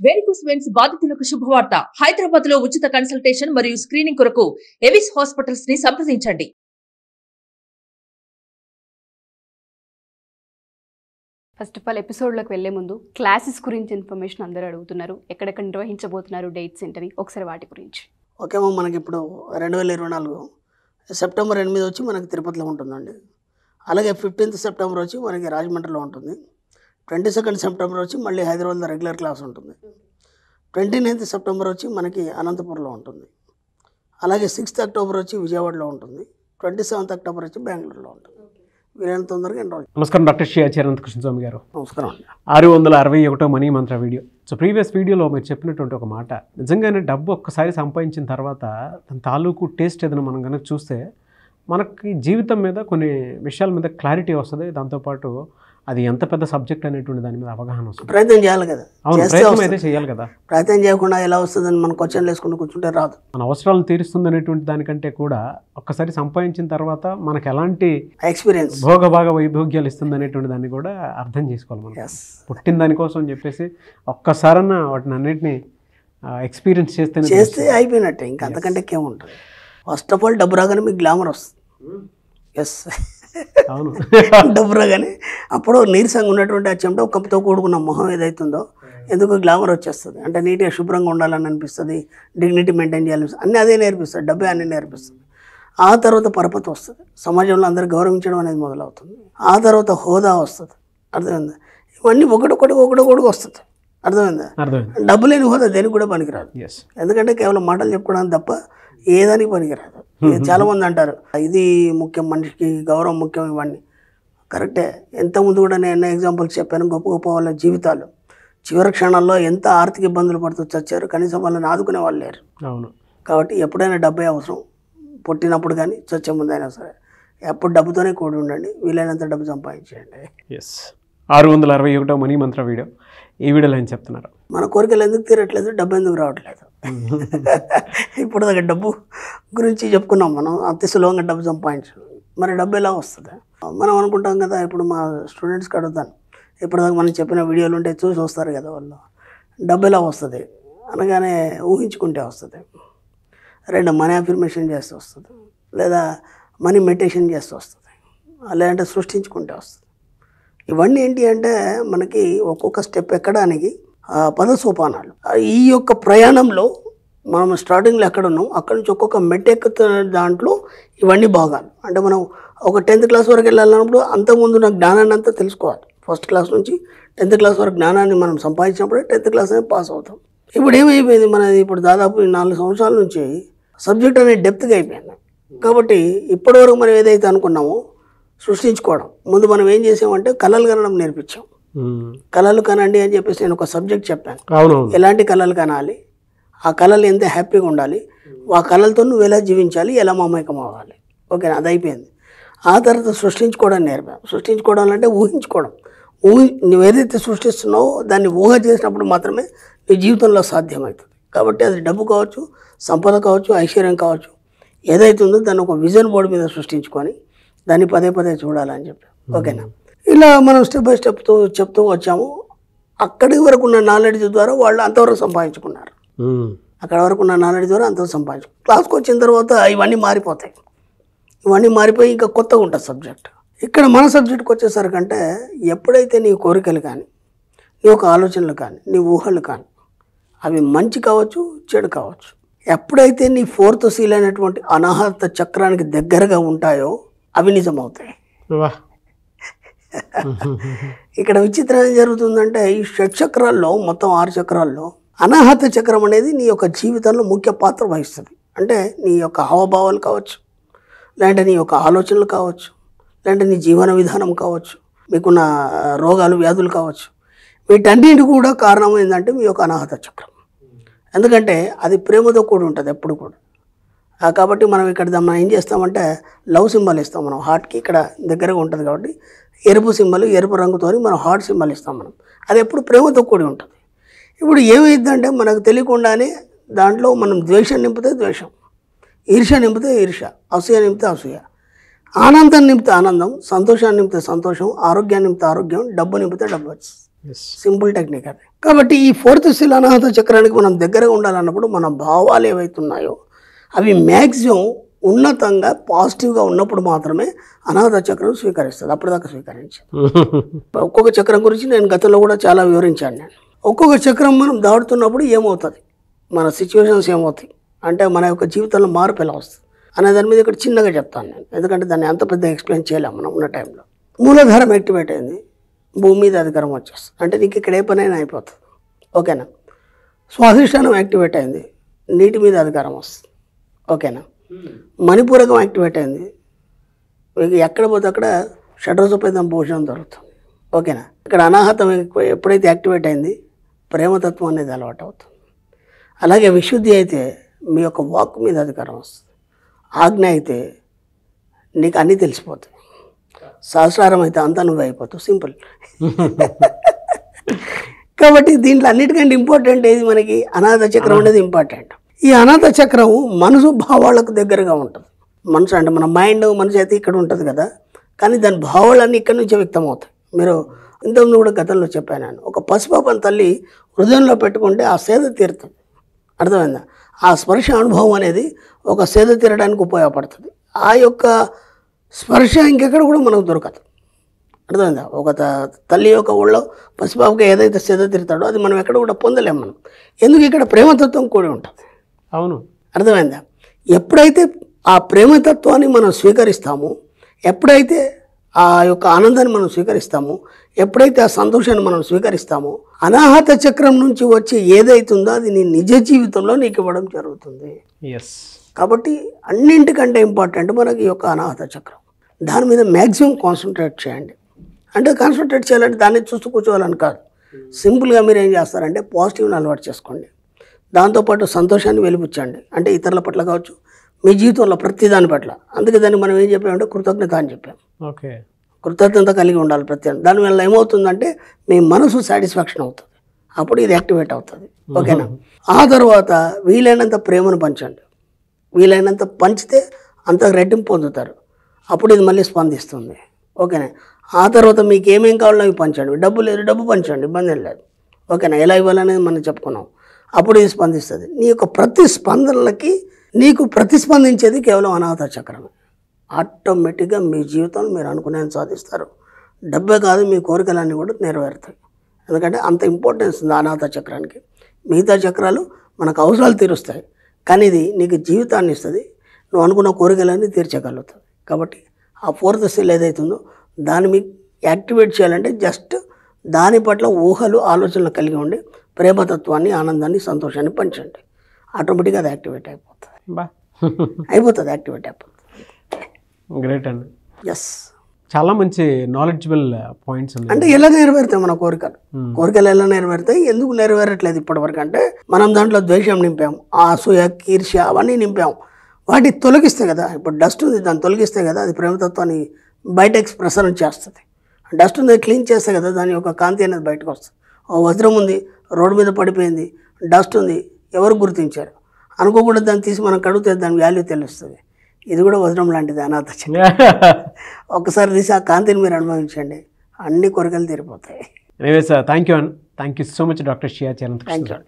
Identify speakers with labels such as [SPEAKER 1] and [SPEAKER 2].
[SPEAKER 1] Varicose veins బాధితులకు శుభవార్త. హైదరాబాద్ లో ఉచిత కన్సల్టేషన్ మరియు స్క్రీనింగ్ కొరకు ఎవిస్ హాస్పిటల్స్ ని సంప్రదించండి.
[SPEAKER 2] ఫస్ట్ ఆఫ్ ఆల్ ఎపిసోడ్లోకి వెళ్లే ముందు క్లాసెస్ గురించి ఇన్ఫర్మేషన్ అందరూ అడుగుతున్నారు. ఎక్కడెక్కడ నిర్వహించబోతున్నారు, డేట్స్ ఏంటని ఒకసారి వాటి గురించి.
[SPEAKER 3] ఓకే అమ్మ, మనకి ఇప్పుడు 2024 సెప్టెంబర్ 8 వచ్చి మనకి తిరుపతిలో ఉంటుందండి. అలాగే 15th సెప్టెంబర్ వచ్చి మనకి రాజమండ్రిలో ఉంటుంది. 22nd సెప్టెంబర్ వచ్చి మళ్ళీ హైదరాబాద్లో రెగ్యులర్ క్లాస్ ఉంటుంది. 29th సెప్టెంబర్ వచ్చి మనకి అనంతపురంలో ఉంటుంది. అలాగే 6th అక్టోబర్ వచ్చి విజయవాడలో ఉంటుంది. 27th అక్టోబర్ వచ్చి బెంగళూరులో ఉంటుంది. వీలైనంత తొందరగా ఎన్రోల్.
[SPEAKER 4] నమస్కారం డాక్టర్ శ్రీ అనంత కృష్ణస్వామి గారు.
[SPEAKER 3] నమస్కారం అండి.
[SPEAKER 4] 661 మనీ మంత్ర వీడియో. సో ప్రీవియస్ వీడియోలో మీరు చెప్పినటువంటి ఒక మాట, నిజంగానే డబ్బు ఒక్కసారి సంపాదించిన తర్వాత దాని తాలూకు టేస్ట్ ఏదైనా మనం కనుక చూస్తే మనకి జీవితం మీద కొన్ని విషయాల మీద క్లారిటీ వస్తుంది. దాంతోపాటు అది ఎంత పెద్ద సబ్జెక్ట్ అనేటువంటి దాని మీద అవగాహన వస్తుంది.
[SPEAKER 3] ప్రయత్నం చేయాలి కదా.
[SPEAKER 4] అవును, ప్రయత్నం అయితే చేయాలి కదా.
[SPEAKER 3] ప్రయత్నం చేయకుండా ఎలా వస్తుందని మనం క్వశ్చన్లు వేసుకుంటూ కూర్చుంటే రాదు.
[SPEAKER 4] మన అవసరాలను తీరుస్తుంది అనేటువంటి దానికంటే కూడా ఒక్కసారి సంపాదించిన తర్వాత మనకు ఎలాంటి
[SPEAKER 3] ఎక్స్పీరియన్స్,
[SPEAKER 4] భోగభాగ వైభోగ్యాలు ఇస్తుంది అనేటువంటి దాన్ని కూడా అర్థం చేసుకోవాలి. మనం పుట్టిన దానికోసం అని చెప్పేసి ఒక్కసారన్నా వాటిని అన్నింటినీ ఎక్స్పీరియన్స్ చేస్తే
[SPEAKER 3] అయిపోయినట్టే. ఇంకా అంతకంటే ఏముంటుంది. ఫస్ట్ ఆఫ్ ఆల్ డబ్బు రాగానే మీకు గ్లామర్ వస్తుంది. ఎస్,
[SPEAKER 4] అవును.
[SPEAKER 3] డబ్బు రాగానే అప్పుడు నీరసంగా ఉన్నటువంటి ఆ చెమట కప్పుతో కూడుకున్న మొహం ఏదైతుందో ఎందుకు గ్లామర్ వచ్చేస్తుంది. అంటే నీట్గా శుభ్రంగా ఉండాలని అనిపిస్తుంది, డిగ్నిటీ మెయింటైన్ చేయాలని అన్నీ అదే నేర్పిస్తుంది. డబ్బే అన్నీ నేర్పిస్తుంది. ఆ తర్వాత పరపతి వస్తుంది, సమాజంలో అందరూ గౌరవించడం అనేది మొదలవుతుంది. ఆ తర్వాత హోదా వస్తుంది. అర్థమైందా? ఇవన్నీ ఒకటి వస్తుంది. అర్థమైందా? డబ్బు లేని హోదా దేనికి కూడా పనికిరాదు. ఎందుకంటే కేవలం మాటలు చెప్పుకోవడానికి తప్ప ఏదానికి పనికిరాదు. చాలామంది అంటారు ఇది ముఖ్యం, మనిషికి గౌరవం ముఖ్యం, ఇవన్నీ కరెక్టే. ఎంతమంది కూడా నేను ఎన్నో ఎగ్జాంపుల్స్ చెప్పాను. గొప్ప గొప్ప వాళ్ళ జీవితాలు చివరి క్షణాల్లో ఎంత ఆర్థిక ఇబ్బందులు పడుతూ చచ్చారు, కనీసం వాళ్ళని ఆదుకునే వాళ్ళు లేరు.
[SPEAKER 4] అవును.
[SPEAKER 3] కాబట్టి ఎప్పుడైనా డబ్బే అవసరం, పుట్టినప్పుడు కానీ చచ్చే ముందైనా సరే ఎప్పుడు డబ్బుతోనే కూడి ఉండండి. వీలైనంత డబ్బు సంపాదించేయండి.
[SPEAKER 4] 661 మనీ మంత్ర వీడియో. ఈ వీడియోలో ఏం చెప్తున్నారు? మన
[SPEAKER 3] కోరికలు ఎందుకు తీరట్లేదు, డబ్బు ఎందుకు రావట్లేదు? ఇప్పుడు దాకా డబ్బు గురించి చెప్పుకున్నాం మనం. అతి సులభంగా డబ్బు సంపాదించడం. మరి డబ్బు ఎలా వస్తుంది? మనం అనుకుంటాం కదా. ఇప్పుడు మా స్టూడెంట్స్కి అడుగుతాను, ఇప్పటిదాకా మనం చెప్పిన వీడియోలు ఉంటే చూసి వస్తారు కదా వాళ్ళు. డబ్బు ఎలా వస్తుంది అనగానే ఊహించుకుంటే వస్తుంది. 2 మనీ అఫర్మేషన్ చేస్తే వస్తుంది, లేదా మనీ మెడిటేషన్ చేస్తే వస్తుంది, లేదంటే సృష్టించుకుంటే వస్తుంది. ఇవన్నీ ఏంటి అంటే మనకి ఒక్కొక్క స్టెప్ ఎక్కడానికి 10 సోపానాలు. ఈ యొక్క ప్రయాణంలో మనం స్టార్టింగ్లో ఎక్కడ ఉన్నాం అక్కడి నుంచి ఒక్కొక్క మెట్ ఎక్కుతున్న దాంట్లో ఇవన్నీ భాగాలు. అంటే మనం ఒక 10th క్లాస్ వరకు వెళ్ళాలన్నప్పుడు అంతకుముందు ఉన్న జ్ఞానాన్ని అంతా తెలుసుకోవాలి. ఫస్ట్ క్లాస్ నుంచి 10th క్లాస్ వరకు జ్ఞానాన్ని మనం సంపాదించినప్పుడే 10th క్లాస్ అనేది పాస్ అవుతాం. ఇప్పుడు ఏమైపోయింది మనది, ఇప్పుడు దాదాపు 4 సంవత్సరాల నుంచి సబ్జెక్ట్ అనేది డెప్త్గా అయిపోయింది. కాబట్టి ఇప్పటివరకు మనం ఏదైతే అనుకున్నామో సృష్టించుకోవడం, ముందు మనం ఏం చేసామంటే కళలు కనడం నేర్పించాం. కళలు కనండి అని చెప్పేసి నేను ఒక సబ్జెక్ట్ చెప్పాను. ఎలాంటి కళలు కనాలి, ఆ కళలు ఎంత హ్యాపీగా ఉండాలి, ఆ కళలతో నువ్వు ఎలా జీవించాలి, ఎలా మమేకం అవ్వాలి. ఓకేనా? అది అయిపోయింది. ఆ తర్వాత సృష్టించుకోవడం నేర్పాం. సృష్టించుకోవడం అంటే ఊహించుకోవడం. నువ్వు ఏదైతే సృష్టిస్తున్నావో దాన్ని ఊహ చేసినప్పుడు మాత్రమే నీ జీవితంలో సాధ్యమవుతుంది. కాబట్టి అది డబ్బు కావచ్చు, సంపద కావచ్చు, ఐశ్వర్యం కావచ్చు, ఏదైతే ఉందో దాన్ని ఒక విజన్ బోర్డు మీద సృష్టించుకొని దాన్ని పదే చూడాలని చెప్పాం. ఓకేనా? ఇలా మనం స్టెప్ బై స్టెప్ చెప్తూ వచ్చాము. అక్కడి వరకు ఉన్న నాలెడ్జ్ ద్వారా వాళ్ళు అంతవరకు సంపాదించుకున్నారు. అక్కడ వరకు ఉన్న నాలెడ్జ్ ద్వారా అంతవరకు సంపాదించుకున్నారు. క్లాస్కి వచ్చిన తర్వాత ఇవన్నీ మారిపోతాయి. ఇవన్నీ మారిపోయి ఇంకా కొత్తగా ఉంటుంది సబ్జెక్ట్. ఇక్కడ మన సబ్జెక్ట్కి వచ్చేసరికంటే ఎప్పుడైతే నీ కోరికలు కానీ, నీ యొక్క ఆలోచనలు కానీ, నీ ఊహలు కానీ అవి మంచి కావచ్చు, చెడు కావచ్చు, ఎప్పుడైతే నీ 4th సీల్ అయినటువంటి అనాహత చక్రానికి దగ్గరగా ఉంటాయో అవి నిజమవుతాయి. ఇక్కడ విచిత్రం ఏం జరుగుతుందంటే ఈ 6 చక్రాల్లో, మొత్తం 6 చక్రాల్లో అనాహత చక్రం అనేది నీ యొక్క జీవితంలో ముఖ్య పాత్ర వహిస్తుంది. అంటే నీ యొక్క హావభావాలు కావచ్చు, లేదంటే నీ యొక్క ఆలోచనలు కావచ్చు, లేదంటే నీ జీవన విధానం కావచ్చు, మీకున్న రోగాలు వ్యాధులు కావచ్చు, వీటన్నిటి కూడా కారణం ఏంటంటే మీ యొక్క అనాహత చక్రం. ఎందుకంటే అది ప్రేమతో కూడి ఉంటుంది ఎప్పుడు కూడా. కాబట్టి మనం ఇక్కడ మనం ఏం చేస్తామంటే లవ్ సింబల్ ఇస్తాం. మనం హార్ట్కి ఇక్కడ దగ్గరగా ఉంటుంది కాబట్టి ఎరుపు సింబల్, ఎరుపు రంగుతో మనం హార్ట్ సింబల్ ఇస్తాం. మనం అది ఎప్పుడు ప్రేమతో కూడి ఉంటుంది. ఇప్పుడు ఏమైందంటే మనకు తెలియకుండానే దాంట్లో మనం ద్వేషం నింపితే ద్వేషం, ఈర్ష్య నింపితే ఈర్ష్య, అసూయ నింపితే అసూయ, ఆనందం నింపితే ఆనందం, సంతోషాన్ని నింపితే సంతోషం, ఆరోగ్యాన్ని నింపితే ఆరోగ్యం, డబ్బు నింపితే డబ్బు. సింపుల్ టెక్నిక్ అది. కాబట్టి ఈ ఫోర్త్ సెల్ అనాహత చక్రానికి మనం దగ్గరగా ఉండాలన్నప్పుడు మన భావాలు ఏవైతున్నాయో అవి మ్యాక్సిమం ఉన్నతంగా పాజిటివ్గా ఉన్నప్పుడు మాత్రమే అనాహత చక్రం స్వీకరిస్తుంది. అప్పటిదాకా స్వీకరించదు. ఒక్కొక్క చక్రం గురించి నేను గతంలో కూడా చాలా వివరించాను. నేను ఒక్కొక్క చక్రం మనం దాడుతున్నప్పుడు ఏమవుతుంది, మన సిచ్యువేషన్స్ ఏమవుతాయి అంటే మన యొక్క జీవితంలో మార్పు ఎలా వస్తుంది అనే దాని మీద ఇక్కడ చిన్నగా చెప్తాను నేను, ఎందుకంటే దాన్ని అంత పెద్ద ఎక్స్ప్లెయిన్ చేయలేము మనం ఉన్న టైంలో. మూలాధారం యాక్టివేట్ అయింది, భూమి మీద అధికారం వచ్చేస్తుంది, అంటే నీకు ఇక్కడ ఏ పనైనా అయిపోతుంది. ఓకేనా. స్వాధిష్టానం యాక్టివేట్ అయింది, నీటి మీద అధికారం వస్తుంది. ఓకేనా. మణిపూరకం యాక్టివేట్ అయింది, మీకు ఎక్కడ పోతే అక్కడ షడ్రసోపేతం భోజనం దొరుకుతుంది. ఓకేనా. ఇక్కడ అనాహతం ఎప్పుడైతే యాక్టివేట్ అయింది ప్రేమతత్వం అనేది అలవాటు అవుతుంది. అలాగే విశుద్ధి అయితే మీ యొక్క వాక్ మీద అధికారం వస్తుంది. ఆజ్ఞ అయితే నీకు అన్నీ తెలిసిపోతాయి. సహస్రారం అయితే అంతా నువ్వు అయిపోతావు. సింపుల్. కాబట్టి దీంట్లో అన్నిటికంటే ఇంపార్టెంట్ ఏది మనకి అనాథ చక్రం అనేది ఇంపార్టెంట్. ఈ అనాథ చక్రం మనసు భావాలకు దగ్గరగా ఉంటుంది. మనసు అంటే మన మైండ్ మనసు అయితే ఇక్కడ ఉంటుంది కదా, కానీ దాని భావాలన్నీ ఇక్కడ నుంచే వ్యక్తం అవుతాయి. మీరు ఇంతకుముందు కూడా గతంలో చెప్పాను నేను, ఒక పసిపాపని తల్లి హృదయంలో పెట్టుకుంటే ఆ సేద తీరుతుంది. అర్థమైందా. ఆ స్పర్శ అనుభవం అనేది ఒక సేద తీరడానికి ఉపయోగపడుతుంది. ఆ యొక్క స్పర్శ ఇంకెక్కడ కూడా మనకు దొరకదు. అర్థమైందా. ఒక తల్లి యొక్క ఊళ్ళో పసిపాపకి ఏదైతే సేద తీరుతాడో అది మనం ఎక్కడ కూడా పొందలేము మనం. ఎందుకు ఇక్కడ ప్రేమతత్వం కూడి ఉంటుంది.
[SPEAKER 4] అవును.
[SPEAKER 3] అర్థమైందా. ఎప్పుడైతే ఆ ప్రేమతత్వాన్ని మనం స్వీకరిస్తామో, ఎప్పుడైతే ఆ యొక్క ఆనందాన్ని మనం స్వీకరిస్తామో, ఎప్పుడైతే ఆ సంతోషాన్ని మనం స్వీకరిస్తామో, అనాహత చక్రం నుంచి వచ్చి ఏదైతుందో అది నీ నిజ జీవితంలో నీకు ఇవ్వడం జరుగుతుంది. కాబట్టి అన్నింటికంటే ఇంపార్టెంట్ మనకి ఈ యొక్క అనాహత చక్రం. దాని మీద మ్యాక్సిమం కాన్సన్ట్రేట్ చేయండి. అంటే కాన్సన్ట్రేట్ చేయాలంటే దాన్ని చూస్తూ కూర్చోవాలని కాదు. సింపుల్గా మీరు ఏం చేస్తారంటే పాజిటివ్ని అలవాటు చేసుకోండి. దాంతోపాటు సంతోషాన్ని వెలిపించండి. అంటే ఇతరుల పట్ల కావచ్చు, మీ జీవితంలో ప్రతి దాని పట్ల. అందుకే దాన్ని మనం ఏం చెప్పామంటే కృతజ్ఞత అని చెప్పాం.
[SPEAKER 4] ఓకే.
[SPEAKER 3] కృతజ్ఞత కలిగి ఉండాలి ప్రతి. దానివల్ల ఏమవుతుందంటే మీ మనసు సాటిస్ఫాక్షన్ అవుతుంది. అప్పుడు ఇది యాక్టివేట్ అవుతుంది. ఓకేనా. ఆ తర్వాత వీలైనంత ప్రేమను పంచండి. వీలైనంత పంచితే అంత రెట్టింపు పొందుతారు. అప్పుడు ఇది మళ్ళీ స్పందిస్తుంది. ఓకేనా. ఆ తర్వాత మీకు ఏమేం కావాలో అవి పంచండి. డబ్బు లేదు, డబ్బు పంచండి, ఇబ్బంది లేదు. ఓకేనా. ఎలా ఇవ్వాలనేది మనం చెప్పుకున్నాం. అప్పుడు ఇది స్పందిస్తుంది. నీ యొక్క ప్రతి స్పందనలకి నీకు ప్రతిస్పందించేది కేవలం అనాహత చక్రమే. ఆటోమేటిక్గా మీ జీవితంలో మీరు అనుకునేది సాధిస్తారు. డబ్బే కాదు, మీ కోరికలన్నీ కూడా నెరవేరుతాయి. ఎందుకంటే అంత ఇంపార్టెన్స్ ఉంది అనాహత చక్రానికి. మిగతా చక్రాలు మనకు అవసరాలు తీరుస్తాయి, కానీ ఇది నీకు జీవితాన్ని ఇస్తుంది. నువ్వు అనుకున్న కోరికలన్నీ తీర్చగలుగుతుంది. కాబట్టి ఆ ఫోర్త్ సెల్ ఏదైతుందో దాన్ని మీకు యాక్టివేట్ చేయాలంటే జస్ట్ దాని పట్ల ఊహలు, ఆలోచనలు కలిగి ఉండి ప్రేమతత్వాన్ని, ఆనందాన్ని, సంతోషాన్ని పంచండి. ఆటోమేటిక్గా అది యాక్టివేట్ అయిపోతుంది. యాక్టివేట్ అయిపోతుంది.
[SPEAKER 4] గ్రేట్ అండి.
[SPEAKER 3] ఎస్.
[SPEAKER 4] చాలా మంచి నాలెడ్జబుల్ పాయింట్స్ ఉన్నాయి.
[SPEAKER 3] అంటే ఎలా నెరవేరుతాయి మన కోరికలు? కోరికలు ఎలా నెరవేరుతాయి, ఎందుకు నెరవేరట్లేదు ఇప్పటివరకు అంటే మనం దాంట్లో ద్వేషం నింపాం, అసూయ, ఈర్ష్య అవన్నీ నింపాం. వాటి తొలగిస్తే కదా, ఇప్పుడు డస్ట్ ఉంది దాన్ని తొలగిస్తే కదా అది ప్రేమతత్వాన్ని బయట ప్రసరణ చేస్తుంది. డస్ట్ ఉంది క్లీన్ చేస్తే కదా దాని యొక్క కాంతి అనేది బయటకు వస్తుంది. ఓ వజ్రం ఉంది రోడ్డు మీద పడిపోయింది, డస్ట్ ఉంది, ఎవరు గుర్తించారు అనుకోకుండా దాన్ని తీసి మనం కడిగితే దాని వాల్యూ తెలుస్తుంది. ఇది కూడా వజ్రం లాంటిది అనాథ చక్రం. ఒక్కసారి తీసి ఆ కాంతిని మీరు అనుభవించండి, అన్ని కోరికలు తీరిపోతాయి.
[SPEAKER 4] Anyways thank you so much doctor Shriya Charan.
[SPEAKER 3] Thank you.